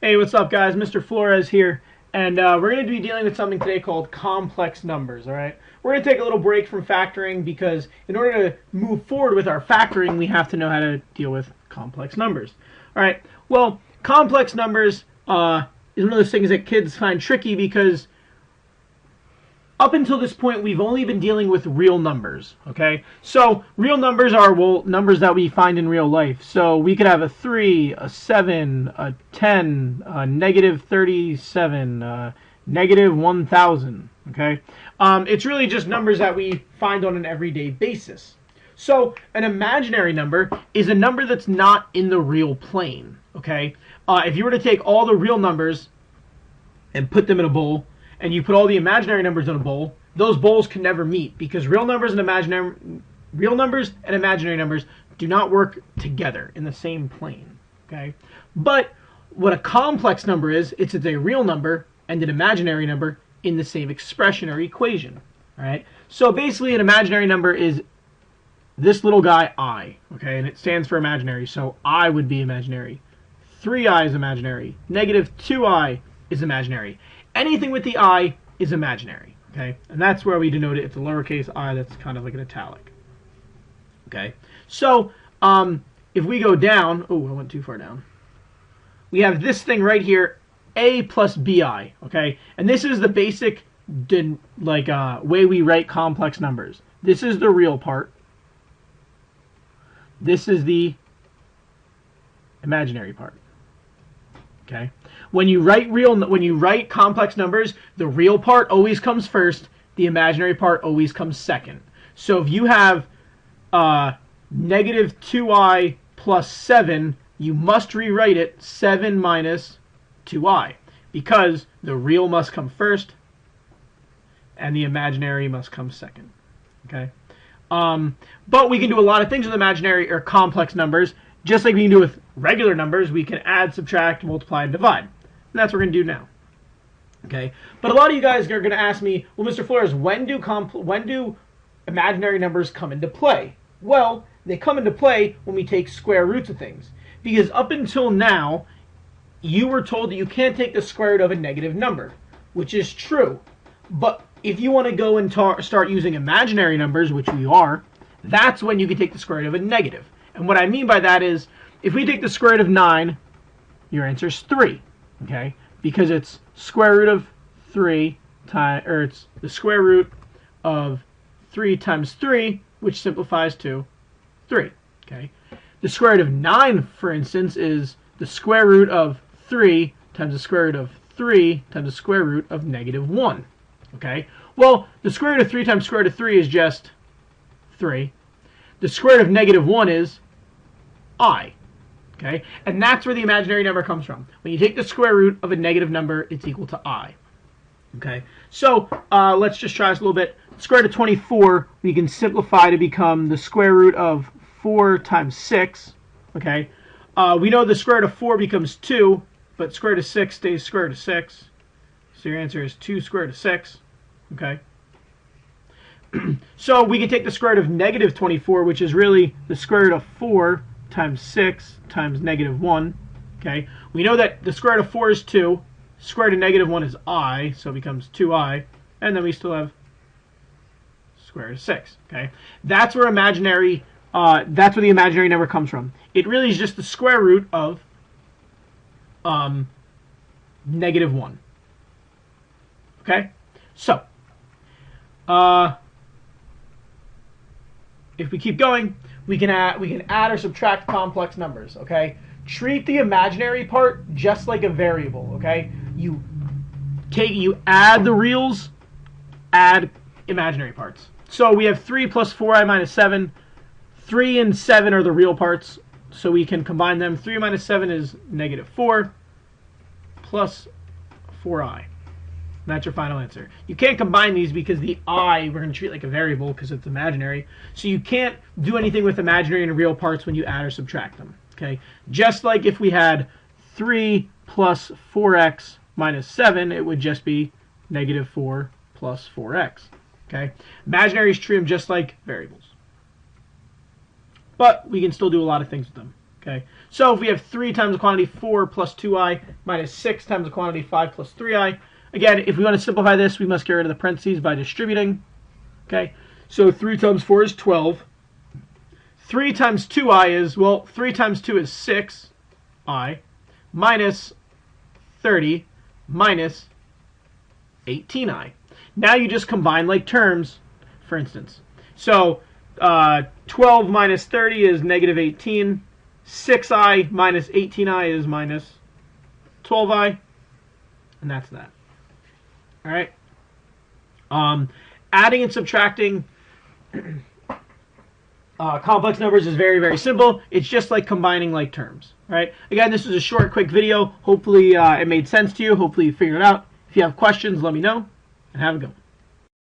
Hey, what's up, guys? Mr. Flores here, and we're going to be dealing with something today called complex numbers, all right? We're going to take a little break from factoring because in order to move forward with our factoring, we have to know how to deal with complex numbers. All right, well, complex numbers is one of those things that kids find tricky because up until this point, we've only been dealing with real numbers, okay? So real numbers are, well, numbers that we find in real life. So we could have a 3, a 7, a 10, a negative 37, negative 1,000, okay? It's really just numbers that we find on an everyday basis. So an imaginary number is a number that's not in the real plane, okay? If you were to take all the real numbers and put them in a bowl, and you put all the imaginary numbers in a bowl, those bowls can never meet because real numbers and imaginary numbers do not work together in the same plane. Okay, but what a complex number is, it's a real number and an imaginary number in the same expression or equation. All right, so basically, an imaginary number is this little guy I. Okay, and it stands for imaginary, so I would be imaginary. 3i is imaginary. Negative 2i is imaginary. Anything with the I is imaginary, okay? And that's where we denote it. It's a lowercase I that's kind of like an italic, okay? So if we go down, oh, I went too far down. We have this thing right here, A plus BI, okay? And this is the basic way we write complex numbers. This is the real part. This is the imaginary part. Okay. When you write complex numbers, the real part always comes first. The imaginary part always comes second. So if you have negative 2i plus 7, you must rewrite it 7 minus 2i because the real must come first and the imaginary must come second. Okay. But we can do a lot of things with imaginary or complex numbers. Just like we can do with regular numbers, we can add, subtract, multiply, and divide. And that's what we're going to do now. Okay? But a lot of you guys are going to ask me, well, Mr. Flores, when do imaginary numbers come into play? Well, they come into play when we take square roots of things. Because up until now, you were told that you can't take the square root of a negative number, which is true. But if you want to go and start using imaginary numbers, which we are, that's when you can take the square root of a negative. And what I mean by that is, if we take the square root of 9, your answer is 3, okay? Because it's square root of 3 times, or it's the square root of 3 times 3, which simplifies to 3, okay? The square root of 9, for instance, is the square root of 3 times the square root of 3 times the square root of negative 1, okay? Well, the square root of 3 times square root of 3 is just 3. The square root of negative 1 is I, okay? And that's where the imaginary number comes from. When you take the square root of a negative number, it's equal to I, okay? So let's just try this a little bit. Square root of 24, we can simplify to become the square root of 4 times 6, okay? We know the square root of 4 becomes 2, but square root of 6 stays square root of 6. So your answer is 2 square root of 6, okay? So we can take the square root of negative 24, which is really the square root of 4 times 6 times negative 1. Okay, we know that the square root of 4 is 2. Square root of negative 1 is I, so it becomes 2i. And then we still have square root of 6. Okay, that's where that's where the imaginary number comes from. It really is just the square root of negative 1. Okay, so if we keep going, we can add or subtract complex numbers, okay? Treat the imaginary part just like a variable, okay? You add the reals, add imaginary parts. So we have 3 plus 4i minus 7. 3 and 7 are the real parts, so we can combine them. 3 minus 7 is negative 4 plus 4i. That's your final answer. You can't combine these because the I we're going to treat like a variable because it's imaginary. So you can't do anything with imaginary and real parts when you add or subtract them. Okay? Just like if we had 3 plus 4x minus 7, it would just be negative 4 plus 4x. Okay? Imaginaries treat them just like variables. But we can still do a lot of things with them. Okay? Okay, so if we have 3 times the quantity 4 plus 2i minus 6 times the quantity 5 plus 3i, again, if we want to simplify this, we must get rid of the parentheses by distributing. Okay, so 3 times 4 is 12. 3 times 2i is, well, 3 times 2 is 6i minus 30 minus 18i. Now you just combine like terms, for instance. So 12 minus 30 is negative 18. 6i minus 18i is minus 12i. And that's that. All right. Adding and subtracting complex numbers is very, very simple. It's just like combining like terms. All right. Again, this is a short, quick video. Hopefully it made sense to you. Hopefully you figured it out. If you have questions, let me know. And have a good one.